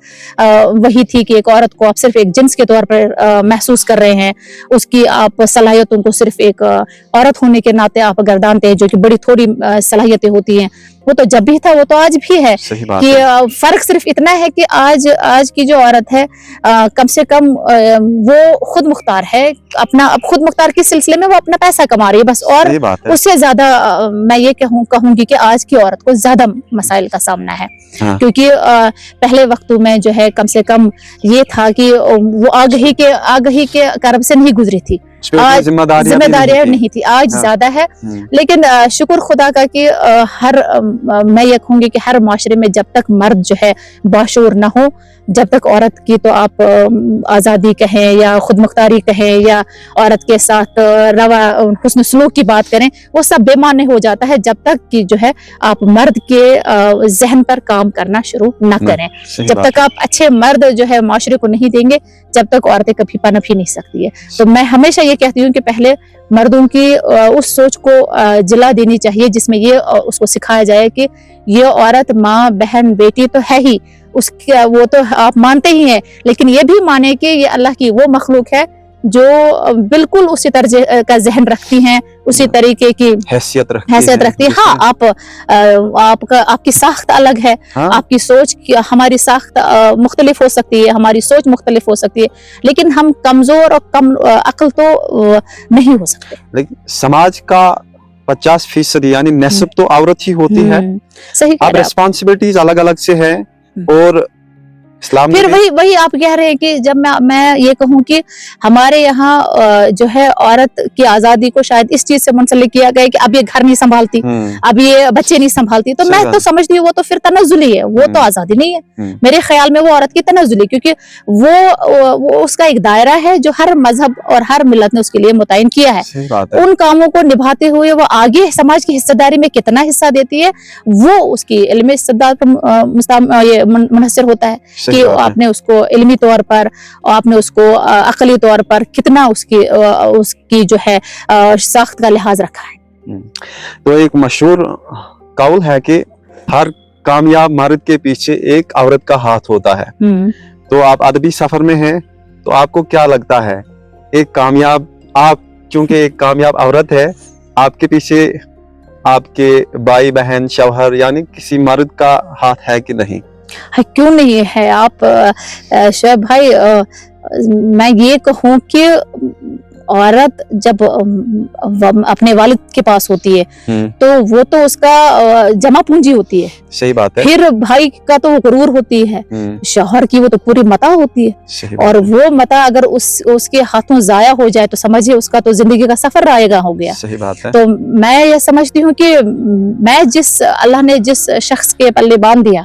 वही थी कि एक औरत को आप सिर्फ एक जिन्स के तौर पर महसूस कर रहे हैं, उसकी आप सलाहियतों को सिर्फ एक औरत होने के नाते आप गर्दानते हैं, जो कि बड़ी थोड़ी सलाहियतें होती हैं। वो तो जब भी था, वो तो आज भी है। सही बात कि है। फर्क सिर्फ इतना है कि आज की जो औरत है कम से कम वो खुद मुख्तार है, अपना अब खुद मुख्तार के सिलसिले में वो अपना पैसा कमा रही है बस। और सही बात है। उससे ज्यादा मैं ये कहूंगी कि आज की औरत को ज्यादा मसाइल का सामना है। हाँ। क्योंकि पहले वक्तों में जो है कम से कम ये था कि वो आगही के करब से नहीं गुजरी थी, उस पे इतनी जिम्मेदारियां नहीं थी। आज हाँ। ज्यादा है। लेकिन शुक्र खुदा का कि मैं ये कहूंगी कि हर माशरे में जब तक मर्द जो है बाशऊर ना हो, जब तक औरत की तो आप आज़ादी कहें या खुद मुख्तारी कहें या औरत के साथ रवा हुस्न सलूक की बात करें, वो सब बेमाने हो जाता है जब तक कि जो है आप मर्द के जहन पर काम करना शुरू न करें। जब तक आप अच्छे मर्द जो है माशरे को नहीं देंगे, जब तक औरतें कभी पनप ही नहीं सकती है। तो मैं हमेशा ये कहती हूँ कि पहले मर्दों की उस सोच को जिला देनी चाहिए जिसमें ये उसको सिखाया जाए कि ये औरत माँ बहन बेटी तो है ही, उसकी वो तो आप मानते ही हैं, लेकिन ये भी माने कि ये अल्लाह की वो मखलूक है जो बिल्कुल उसी तरह का जहन रखती हैं, उसी तरीके की हैसियत रखती है। हाँ, आपकी साख्त अलग है। हाँ? आपकी सोच हमारी साख्त मुख्तलिफ हो सकती है, हमारी सोच मुख्तलिफ हो सकती है, लेकिन हम कमजोर और कम अक्ल तो नहीं हो सकते। लेकिन समाज का 50% यानी नस्ब तो औरत ही होती है। सही। अब रिस्पॉन्सिबिलिटीज अलग अलग से है। और इस्लाम फिर वही आप कह रहे हैं कि जब मैं ये कहूँ कि हमारे यहाँ जो है औरत की आजादी को शायद इस चीज से मुंसलिक किया गया कि अब ये घर नहीं संभालती, अब ये बच्चे नहीं संभालती, तो मैं तो समझती हूँ वो तो फिर तनज़ुली है, वो तो आजादी नहीं है। मेरे ख्याल में वो औरत की तनज़ुली, क्योंकि वो उसका एक दायरा है जो हर मजहब और हर मिल्लत ने उसके लिए मुतय्यन किया है। उन कामों को निभाते हुए वो आगे समाज की हिस्सेदारी में कितना हिस्सा देती है, वो उसकी इल्मी इस्तेदाद पर मुनहसर होता है कि आपने उसको इल्मी तौर पर, आपने उसको अकली तौर पर कितना उसकी जो है साख्त का लिहाज रखा है। तो एक मशहूर कौल है कि हर कामयाब मर्द के पीछे एक औरत का हाथ होता है। तो आप अदबी सफर में हैं, तो आपको क्या लगता है आप चूंकि एक कामयाब औरत है, आपके पीछे आपके भाई बहन शौहर यानी किसी मर्द का हाथ है कि नहीं? क्यों नहीं है। आप शोएब भाई, मैं ये कहूँ कि औरत जब अपने वालिद के पास होती है तो वो तो उसका जमा पूंजी होती है। सही बात है। फिर भाई का तो गुरूर होती है, शौहर की वो तो पूरी मता होती है। और वो मता अगर उसके हाथों जाया हो जाए तो समझिए उसका तो जिंदगी का सफर रायगा हो गया। सही बात है। तो मैं ये समझती हूँ कि अल्लाह ने जिस शख्स के पल्ले बांध दिया,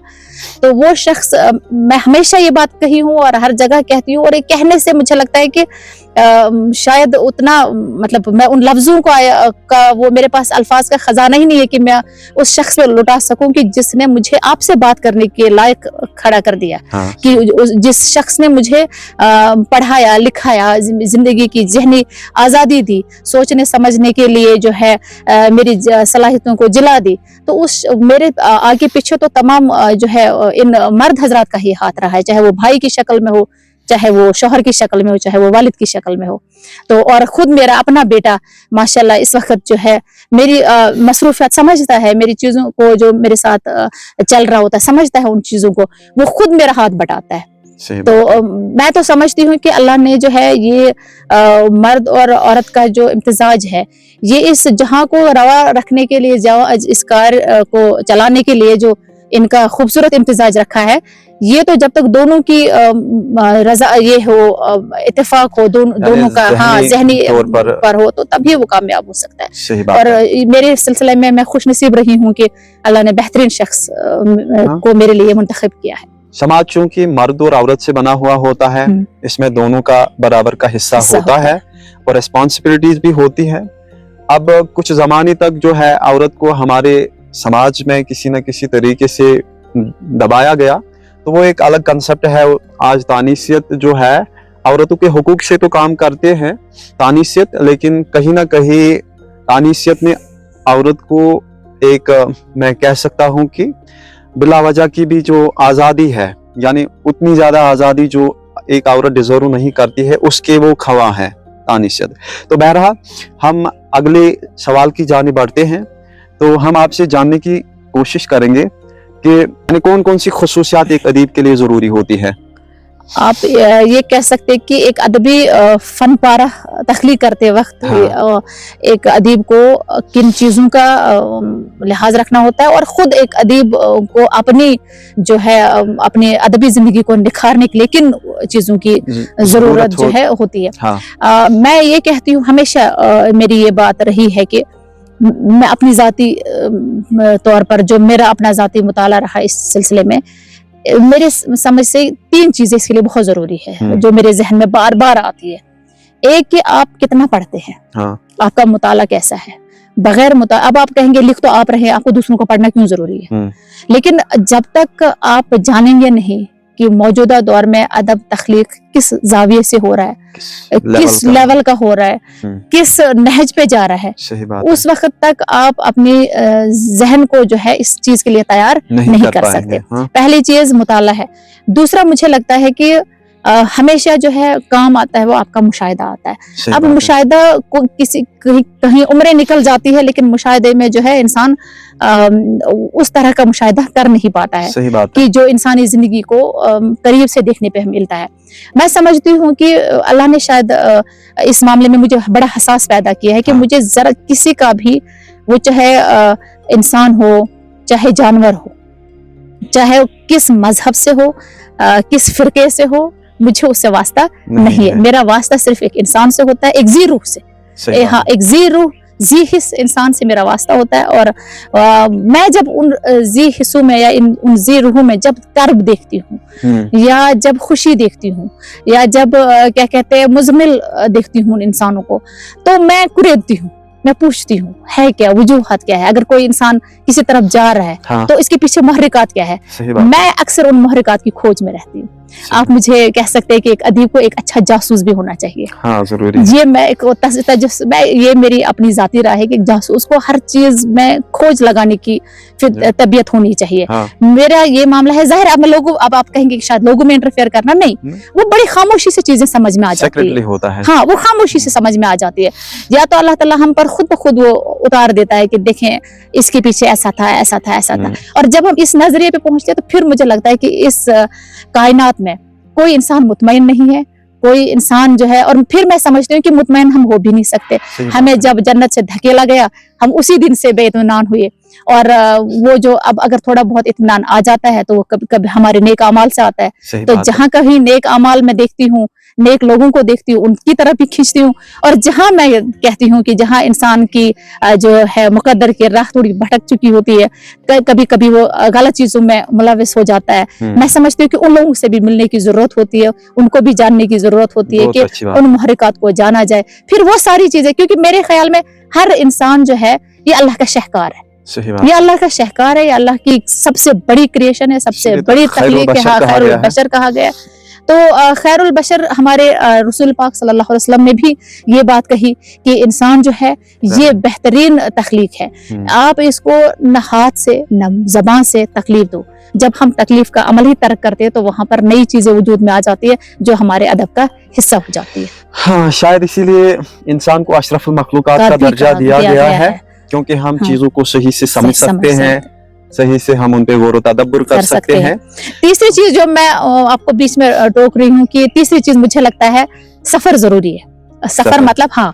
तो वो शख्स, मैं हमेशा ये बात कही हूँ और हर जगह कहती हूँ, और ये कहने से मुझे लगता है कि शायद उतना मतलब मैं उन लफ्जों का वो मेरे पास अल्फाज का खजाना ही नहीं है कि मैं उस शख्स पे लुटा सकूं कि जिसने मुझे आपसे बात करने के लायक खड़ा कर दिया। हाँ। कि जिस शख्स ने मुझे पढ़ाया लिखाया, जिंदगी की ज़हनी आज़ादी दी, सोचने समझने के लिए जो है मेरी सलाहियतों को जिला दी, तो उस मेरे आगे पीछे तो तमाम जो है इन मर्द हजरात का ही हाथ रहा है, चाहे वो भाई की शक्ल में हो, चाहे वो शौहर की शक्ल में हो, चाहे वो वालिद की शक्ल में हो। तो और खुद मेरा अपना बेटा माशाल्लाह इस वक्त जो है मेरी मसरूफियत समझता है, मेरी चीज़ों को जो मेरे साथ चल रहा होता है समझता है, उन चीज़ों को वो खुद मेरा हाथ बटाता है। तो मैं तो समझती हूँ कि अल्लाह ने जो है ये मर्द और औरत का जो इम्तिजाज है, ये इस जहां को रवा रखने के लिए, इस कार्य को चलाने के लिए जो इनका खूबसूरत इम्तिजाज रखा है, ये तो जब तक दोनों की रजा ये हो, इत्तेफाक हो, दोनों का हाँ ज़हनी पर हो, तो तभी वो कामयाब हो सकता है। और मेरे सिलसिले में मैं खुश नसीब रही हूँ कि अल्लाह ने बेहतरीन शख्स को मेरे लिए मुंतखब किया है। समाज चूंकि मर्द और औरत से बना हुआ होता है, इसमें दोनों का बराबर का हिस्सा होता है और रिस्पॉन्सिबिलिटीज भी होती है। अब कुछ ज़माने तक जो है औरत को हमारे समाज में किसी न किसी तरीके से दबाया गया, तो वो एक अलग कंसेप्ट है। आज तानीसियत जो है, औरतों के हुकूक से तो काम करते हैं तानीसियत, लेकिन कहीं ना कहीं तानीसियत ने औरत को एक, मैं कह सकता हूँ कि बिला वजह की भी जो आज़ादी है, यानी उतनी ज़्यादा आज़ादी जो एक औरत डिजर्व नहीं करती है, उसके वो खवा है तानीसियत। तो बहरहाल हम अगले सवाल की जानिब बढ़ते हैं। तो हम आपसे जानने की कोशिश करेंगे कि कौन कौन सी खुसूसियात एक अदीब के लिए ज़रूरी होती है। आप ये कह सकते हैं कि एक अदबी फन पारा तख्लीक करते वक्त एक अदीब को किन चीज़ों का लिहाज रखना होता है, और ख़ुद एक अदीब को अपनी जो है अपनी अदबी ज़िंदगी को निखारने के लिए किन चीज़ों की ज़रूरत जो है होती है। हाँ। मैं ये कहती हूँ, हमेशा मेरी ये बात रही है कि मैं अपनी ज़ाती तौर पर जो मेरा अपना ज़ाती मुताला रहा इस सिलसिले में, मेरे समझ से 3 चीजें इसके लिए बहुत जरूरी है जो मेरे जहन में बार बार आती है। एक कि आप कितना पढ़ते हैं, हाँ। आपका मुताला कैसा है। बगैर अब आप कहेंगे लिख तो आप रहे, आपको दूसरों को पढ़ना क्यों जरूरी है, लेकिन जब तक आप जानेंगे नहीं कि मौजूदा दौर में अदब तख्लीक किस जाविये से हो रहा है, किस लेवल का हो रहा है, किस नहज पे जा रहा है, सही बात उस वक्त तक आप अपने जहन को जो है इस चीज के लिए तैयार नहीं कर सकते। हाँ। पहली चीज मुताला है। दूसरा मुझे लगता है कि हमेशा जो है काम आता है वो आपका मुशाहिदा आता है। अब मुशाहिदा को कहीं उम्रें निकल जाती है, लेकिन मुशाहिदे में जो है इंसान उस तरह का मुशाहिदा कर नहीं पाता है, सही बात कि जो इंसानी जिंदगी को करीब से देखने पे मिलता है। मैं समझती हूँ कि अल्लाह ने शायद इस मामले में मुझे बड़ा हसास पैदा किया है कि मुझे जरा किसी का भी, वो चाहे इंसान हो चाहे जानवर हो, चाहे किस मजहब से हो, किस फिरके से हो, मुझे उससे वास्ता नहीं है। मेरा वास्ता सिर्फ एक इंसान से होता है, एक जी रूह से। हाँ, एक जी रूह जी हिस्स इंसान से मेरा वास्ता होता है। और मैं जब उन जी हिस्सों में या उन जी रूहों में जब कर्ब देखती हूँ, या जब खुशी देखती हूँ, या जब क्या कहते हैं मुजमिल देखती हूँ उन इंसानों को, तो मैं कुरेदती हूँ, मैं पूछती हूँ है क्या, वजूहात क्या है। अगर कोई इंसान किसी तरफ जा रहा है, हाँ। तो इसके पीछे मुहर्रिकात क्या है। मैं अक्सर उन मुहर्रिकात की खोज में रहती हूँ। आप मुझे कह सकते हैं कि एक अदीब को एक अच्छा जासूस भी होना चाहिए। हाँ, जरूरी। ये मैं एक ये मेरी अपनी जाती राय है कि जासूस को हर चीज में खोज लगाने की फिर तबीयत होनी चाहिए। हाँ। मेरा ये मामला है। जाहिर अब आप कहेंगे कि शायद लोगों में इंटरफेयर करना, नहीं, वो बड़ी खामोशी से चीजें समझ में आ जाती है, होता है। हाँ, वो खामोशी से समझ में आ जाती है। या तो अल्लाह ताला हम पर खुद ब खुद वो उतार देता है कि देखें इसके पीछे ऐसा था, ऐसा था, ऐसा था। और जब हम इस नजरिए पे पहुंचते हैं तो फिर मुझे लगता है कि इस कायनात में कोई इंसान मुतमईन नहीं है, कोई इंसान जो है, और फिर मैं समझती हूँ कि मुतमईन हम हो भी नहीं सकते। हमें जब जन्नत से धकेला गया, हम उसी दिन से बेइत्मीनान हुए। और वो जो अब अगर थोड़ा बहुत इत्मीनान आ जाता है तो वो कभी कभी हमारे नेक अमाल से आता है। तो जहाँ कहीं नेक अमाल में देखती हूँ, नेक लोगों को देखती हूँ, उनकी तरफ भी खींचती हूँ। और जहाँ मैं कहती हूँ कि जहाँ इंसान की जो है मुकद्दर की राह थोड़ी भटक चुकी होती है, कभी कभी वो गलत चीजों में मुलविस हो जाता है, मैं समझती हूँ कि उन लोगों से भी मिलने की जरूरत होती है, उनको भी जानने की जरूरत होती है कि उन मुहर्रिकात को जाना जाए। फिर वो सारी चीजें, क्योंकि मेरे ख्याल में हर इंसान जो है ये अल्लाह का शहकार है। ये अल्लाह का शहकार है, ये अल्लाह की सबसे बड़ी क्रिएशन है, सबसे बड़ी तख्लीक है। खैरुल बशर कहा गया। तो खैरुल बशर हमारे रसूल पाक सल्लल्लाहु अलैहि वसल्लम ने भी ये बात कही कि इंसान जो है ये बेहतरीन तख्लीक है, आप इसको न हाथ से न ज़बान से तकलीफ दो। जब हम तकलीफ का अमल ही तर्क करते हैं तो वहाँ पर नई चीजें वजूद में आ जाती है जो हमारे अदब का हिस्सा हो जाती है। हाँ, शायद इसीलिए इंसान को अशरफुल मखलूकात का दर्जा दिया गया है, क्योंकि हम चीजों को सही से समझ सकते हैं, सही से हम उन पे गौर तदब्बुर कर सकते हैं। तीसरी चीज जो मैं आपको बीच में टोक रही हूँ कि तीसरी चीज मुझे लगता है सफर जरूरी है। सफर मतलब हाँ,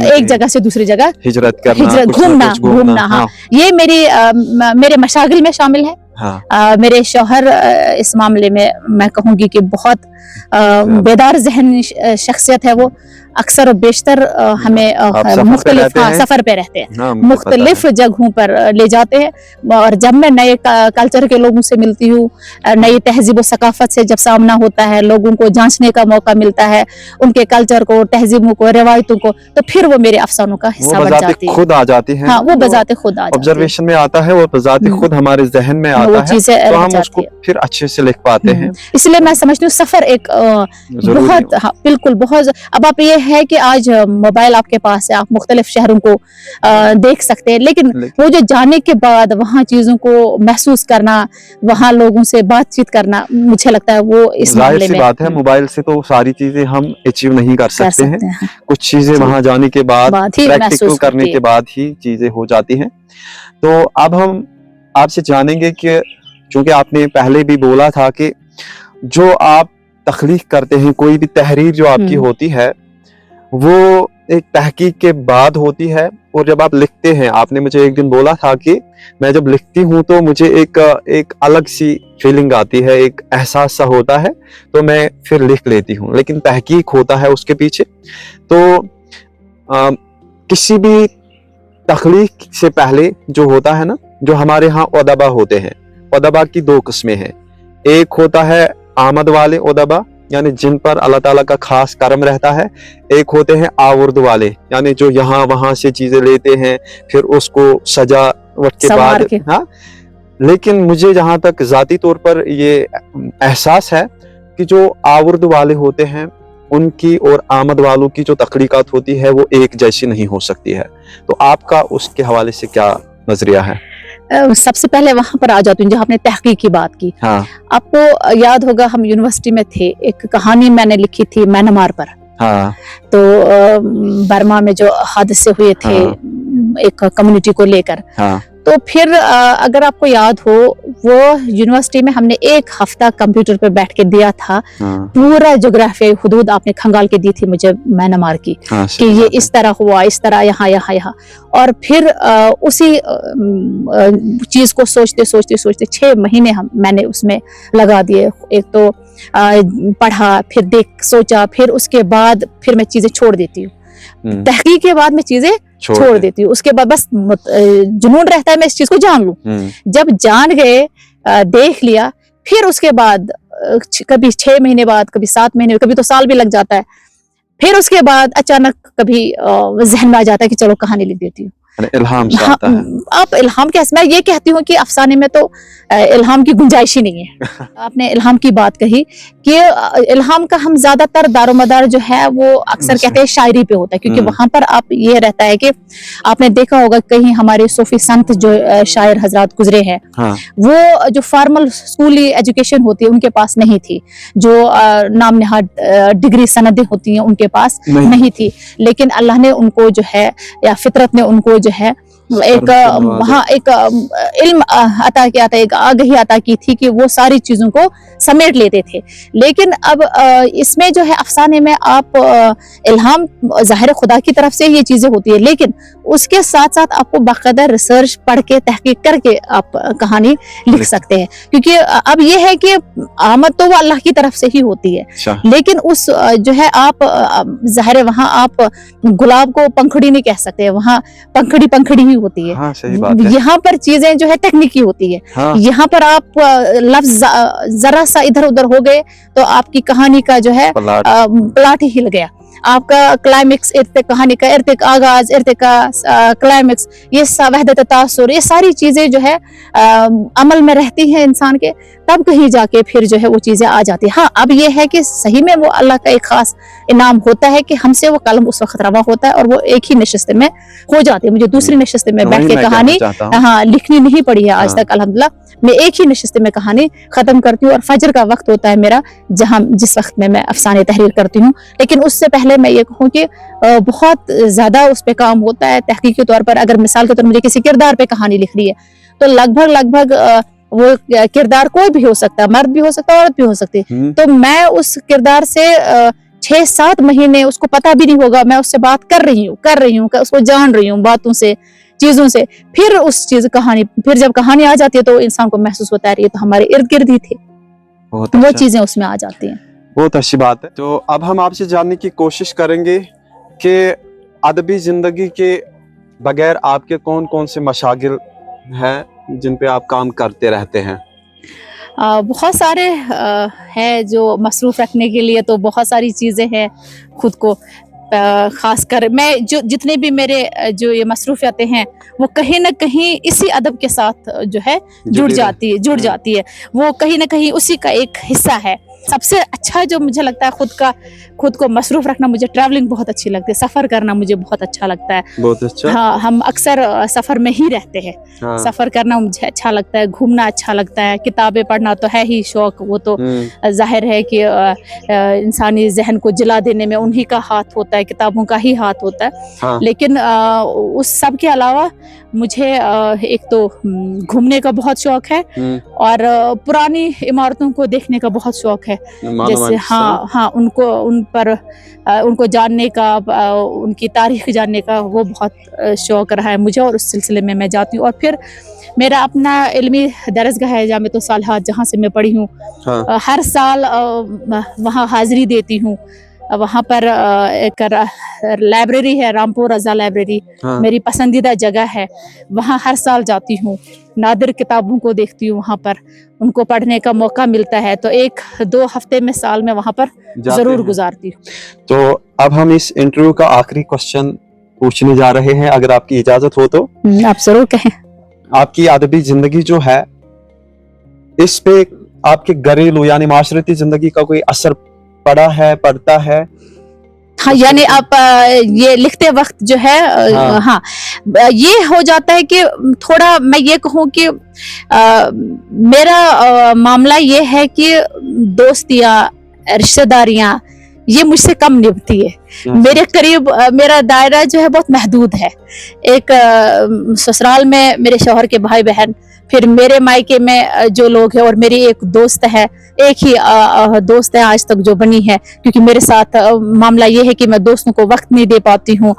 एक जगह से दूसरी जगह हिजरत करना, घूमना। हाँ, ये मेरे मशागिल में शामिल है। हाँ। मेरे शौहर इस मामले में मैं कहूँगी कि बहुत बेदार ज़हन शख्सियत है। वो अक्सर और बेशतर हमें मुख्तलिफ सफर पे रहते हैं, मुख्तलिफ जगहों पर ले जाते हैं। और जब मैं नए कल्चर के लोगों से मिलती हूँ, नई तहजीब व सकाफत से जब सामना होता है, लोगों को जांचने का मौका मिलता है, उनके कल्चर को, तहजीबों को, रिवायतों को, तो फिर वो मेरे अफसानों का हिस्सा बन जाती है, खुद आ जाती है। हाँ, वो बजाते खुद आ जाती है, ऑब्जर्वेशन में आता है, वो बजाते खुद हमारे जहन में वो आता है चीजें तो रह हम उसको जाती है। फिर अच्छे से लिख पाते हैं। इसलिए मैं समझती हूँ सफर एक जरूरी बहुत, हाँ बिल्कुल बहुत। अब आप ये है कि आज मोबाइल आपके पास है, आप मुख्तलिफ शहरों को देख सकते हैं, लेकिन लेकिन वो जो जाने के बाद वहाँ चीजों को महसूस करना, वहाँ लोगों से बातचीत करना, मुझे लगता है वो इस जाहिर मामले सी में बात है, मोबाइल से तो सारी चीजें हम अचीव नहीं कर कर सकते हैं। सकते हैं। कुछ चीजें जी, वहां जाने के बाद बात ही प्रैक्टिकल महसूस करने होती के है। बाद ही चीजें हो जाती हैं। तो अब हम आपसे जानेंगे कि चूंकि आपने पहले भी बोला था कि जो आप तख्लीक करते हैं, कोई भी तहरीर जो आपकी होती है वो एक तहकीक के बाद होती है, और जब आप लिखते हैं, आपने मुझे एक दिन बोला था कि मैं जब लिखती हूँ तो मुझे एक अलग सी फीलिंग आती है, एक एहसास सा होता है, तो मैं फिर लिख लेती हूँ, लेकिन तहकीक होता है उसके पीछे। तो किसी भी तख्लीक से पहले जो होता है ना, जो हमारे यहाँ उदबा होते हैं, उदबा की दो किस्में हैं। एक होता है आमद वाले उदबा, यानी जिन पर अल्लाह ताला का खास करम रहता है। एक होते हैं आवर्द वाले, यानी जो यहाँ वहां से चीजें लेते हैं, फिर उसको सजावट के संवार बाद, के। हाँ। लेकिन मुझे जहां तक जाती तौर पर ये एहसास है कि जो आवर्द वाले होते हैं उनकी और आमद वालों की जो तख्लीकात होती है वो एक जैसी नहीं हो सकती है। तो आपका उसके हवाले से क्या नजरिया है? सबसे पहले वहां पर आ जाती हूँ जहाँ आपने तहकीक की बात की। हाँ आपको याद होगा हम यूनिवर्सिटी में थे, एक कहानी मैंने लिखी थी म्यांमार पर। हाँ तो बर्मा में जो हादसे हुए थे हाँ एक कम्युनिटी को लेकर, हाँ तो फिर अगर आपको याद हो, वो यूनिवर्सिटी में हमने एक हफ्ता कंप्यूटर पर बैठ के दिया था। हाँ पूरा जोग्राफियाई हुदूद आपने खंगाल के दी थी मुझे म्यांमार की, हाँ, कि सही ये बात है। इस तरह हुआ, इस तरह, यहाँ यहाँ यहाँ। और फिर उसी चीज को सोचते सोचते सोचते 6 महीने मैंने उसमें लगा दिए। एक तो पढ़ा, फिर देख सोचा, फिर उसके बाद फिर मैं चीजें छोड़ देती हूँ। तहकीक के बाद मैं चीजें छोड़ देती हूँ। उसके बाद बस जुनून रहता है मैं इस चीज को जान लूं। जब जान गए, देख लिया, फिर उसके बाद कभी 6 महीने बाद, कभी 7 महीने, कभी तो साल भी लग जाता है। फिर उसके बाद अचानक कभी जहन में आ जाता है कि चलो कहानी लिख देती हूँ। इल्हाम से आता है। आप इल्हाम कैसे, मैं ये कहती हूँ कि अफसाने में तो इल्हाम की गुंजाइश ही नहीं है। आपने इल्हाम की बात कही कि इल्हाम का हम ज्यादातर दारोमदार जो है वो अक्सर कहते हैं शायरी पे होता है, क्योंकि वहां पर आप ये रहता है कि आपने देखा होगा कहीं हमारे सूफी संत जो शायर हजरात गुजरे हैं, हाँ। वो जो फॉर्मल स्कूली एजुकेशन होती है उनके पास नहीं थी, जो नाम नहाद डिग्री सनदें होती हैं उनके पास नहीं थी, लेकिन अल्लाह ने उनको जो है, या फितरत ने उनको जो है एक हाँ एक इल्म अता किया था, एक आगाही अता की थी कि वो सारी चीजों को समेट लेते थे। लेकिन अब इसमें जो है अफसाने में आप इल्हाम ज़ाहिर खुदा की तरफ से ये चीजें होती है, लेकिन उसके साथ साथ आपको बाकायदा रिसर्च पढ़ के तहकीक करके आप कहानी लिख सकते हैं। क्योंकि अब ये है कि आमद तो वो अल्लाह की तरफ से ही होती है, लेकिन उस जो है आप ज़ाहिर वहाँ आप गुलाब को पंखड़ी नहीं कह सकते, वहाँ पंखड़ी पंखड़ी ही होती है। हाँ, सही बात है। यहाँ पर चीजें जो है तकनीकी होती है। हाँ। यहाँ पर आप लफ्ज जरा सा इधर उधर हो गए तो आपकी कहानी का जो है प्लाट ही हिल गया। आपका क्लाइमेक्स, कहानी का आगाज, क्लाइमेक्स, ये वहदत तासुर, ये सारी चीजें जो है अमल में रहती हैं इंसान के, तब कहीं जाके फिर जो है वो चीजें आ जाती है। हाँ, अब ये है कि सही में वो अल्लाह का एक खास इनाम होता है कि हमसे वो कलम उस वक्त रवा होता है और वो एक ही नशिस्त में हो जाती है। मुझे दूसरी नशिस्त में बैठ के कहानी हाँ लिखनी नहीं पड़ी है आज तक, अल्हम्दुलिल्लाह। मैं एक ही नशिस्त में कहानी खत्म करती हूँ, और फजर का वक्त होता है मेरा जिस वक्त में मैं अफसाने तहरीर करती हूँ। लेकिन उससे पहले मैं ये कहूँ कि बहुत ज्यादा उस पर काम होता है तहकीकी तौर पर। अगर मिसाल के तौर मुझे किसी किरदार पे कहानी लिखनी है तो लगभग वो किरदार कोई भी हो सकता है, मर्द भी हो सकता है, औरत भी हो सकती है। तो मैं उस किरदार से 6-7 महीने, उसको पता भी नहीं होगा, मैं उससे बात कर रही हूँ, उसको जान रही हूँ बातों से, चीजों से। फिर उस चीज कहानी, फिर जब कहानी आ जाती है तो इंसान को महसूस होता है ये तो हमारे इर्द गिर्द ही थे, वो चीजें उसमें आ जाती हैं। बहुत अच्छी बात है। तो अब हम आपसे जानने की कोशिश करेंगे कि अदबी जिंदगी के बगैर आपके कौन कौन से मशागिल हैं जिन पे आप काम करते रहते हैं? बहुत सारे हैं जो मसरूफ रखने के लिए, तो बहुत सारी चीज़ें हैं खुद को। खासकर मैं जो जितने भी मेरे जो ये मसरूफियातें हैं वो कहीं ना कहीं इसी अदब के साथ जो है जुड़ जाती है वो कहीं ना कहीं उसी का एक हिस्सा है। सबसे अच्छा जो मुझे लगता है खुद को मसरूफ रखना, मुझे ट्रैवलिंग बहुत अच्छी लगती है, सफ़र करना मुझे बहुत अच्छा लगता है। बहुत अच्छा। हाँ, हम अक्सर सफ़र में ही रहते हैं। हाँ। सफ़र करना मुझे अच्छा लगता है, घूमना अच्छा लगता है, किताबें पढ़ना तो है ही शौक, वो तो जाहिर है कि इंसानी जहन को जिला देने में उन्हीं का हाथ होता है, किताबों का ही हाथ होता है। हाँ। लेकिन उस सब के अलावा मुझे एक तो घूमने का बहुत शौक है और पुरानी इमारतों को देखने का बहुत शौक है। जैसे हाँ उनको जानने का, उनकी तारीख जानने का वो बहुत शौक रहा है मुझे, और उस सिलसिले में मैं जाती हूँ। और फिर मेरा अपना इल्मी दरसगाह है जामिअतुस सालिहात, जहाँ से मैं पढ़ी हूँ। हाँ। हर साल वहाँ हाजिरी देती हूँ। वहाँ पर एक लाइब्रेरी है, रामपुर रज़ा लाइब्रेरी। हाँ। मेरी पसंदीदा जगह है, वहाँ हर साल जाती हूँ। नादिर किताबों को देखती हूँ, वहाँ पर उनको पढ़ने का मौका मिलता है तो 1-2 हफ्ते में साल में वहाँ पर ज़रूर गुजारती हूँ। तो अब हम इस इंटरव्यू का आखिरी क्वेश्चन पूछने जा रहे हैं, अगर आपकी इजाजत हो तो। आप जरूर कहें। आपकी अदबी जिंदगी जो है, इस पे आपके घरेलू यानी माशरती जिंदगी का कोई असर पड़ा है, पड़ता है? हाँ, यानी आप ये लिखते वक्त जो है हाँ, ये हो जाता है कि थोड़ा मैं ये कहूँ कि मेरा मामला ये है कि दोस्तियाँ, रिश्तेदारियाँ ये मुझसे कम निभती है। मेरे करीब मेरा दायरा जो है बहुत महदूद है। एक ससुराल में मेरे शौहर के भाई बहन, फिर मेरे मायके में जो लोग हैं, और मेरी एक दोस्त है, एक ही दोस्त है आज तक जो बनी है, क्योंकि मेरे साथ मामला ये है कि मैं दोस्तों को वक्त नहीं दे पाती हूँ।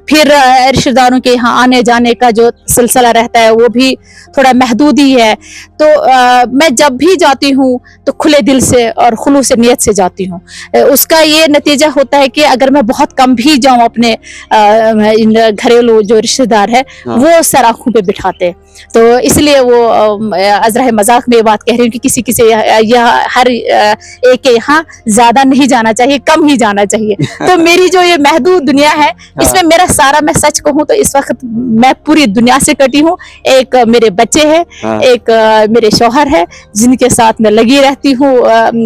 फिर रिश्तेदारों के यहाँ आने जाने का जो सिलसिला रहता है वो भी थोड़ा महदूद ही है। तो मैं जब भी जाती हूँ तो खुले दिल से और खुलूस नियत से जाती हूँ। उसका ये नतीजा होता है कि अगर मैं बहुत कम भी जाऊँ, अपने घरेलू जो रिश्तेदार है वो सर आँखों पे बिठाते। तो इसलिए वो अज़राए मजाक में ये बात कह रही हूँ कि किसी हर एक के यहाँ ज्यादा नहीं जाना चाहिए, कम ही जाना चाहिए। तो मेरी जो ये महदूद दुनिया है, इसमें मेरा सारा, मैं सच कहूँ तो इस वक्त मैं पूरी दुनिया से कटी हूँ। एक मेरे बच्चे हैं, एक मेरे शौहर है जिनके साथ मैं लगी रहती हूँ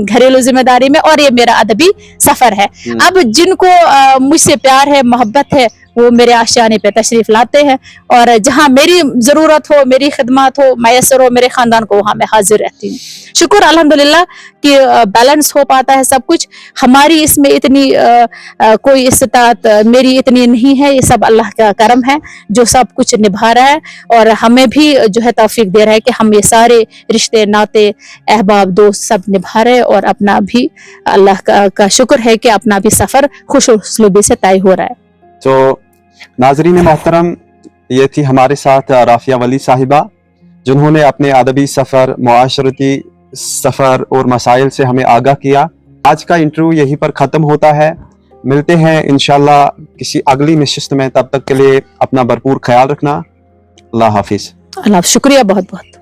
घरेलू जिम्मेदारी में, और ये मेरा अदबी सफर है। अब जिनको मुझसे प्यार है, मोहब्बत है, वो मेरे आशियाने पे तशरीफ लाते हैं, और जहाँ मेरी ज़रूरत हो, मेरी खिदमत हो, मैसर हो मेरे ख़ानदान को, वहाँ मैं हाजिर रहती हूँ। शुक्र अल्हम्दुलिल्लाह कि बैलेंस हो पाता है सब कुछ। हमारी इसमें इतनी कोई इस्तात मेरी इतनी नहीं है, ये सब अल्लाह का करम है जो सब कुछ निभा रहा है, और हमें भी जो है तौफीक दे रहा है कि हम ये सारे रिश्ते, नाते, अहबाब, दोस्त सब निभा रहे हैं, और अपना भी अल्लाह का शुक्र है कि अपना भी सफ़र खुश उसलूबी से तय हो रहा है। तो नाज़रीन मोहतरम, ये थी हमारे साथ राफिया वली साहिबा, जिन्होंने अपने अदबी सफ़र, मुआशरती सफ़र और मसाइल से हमें आगाह किया। आज का इंटरव्यू यहीं पर ख़त्म होता है। मिलते हैं इंशाल्लाह किसी अगली नशिस्त में, तब तक के लिए अपना भरपूर ख्याल रखना। अल्लाह हाफिज़। अल्लाह, शुक्रिया बहुत बहुत।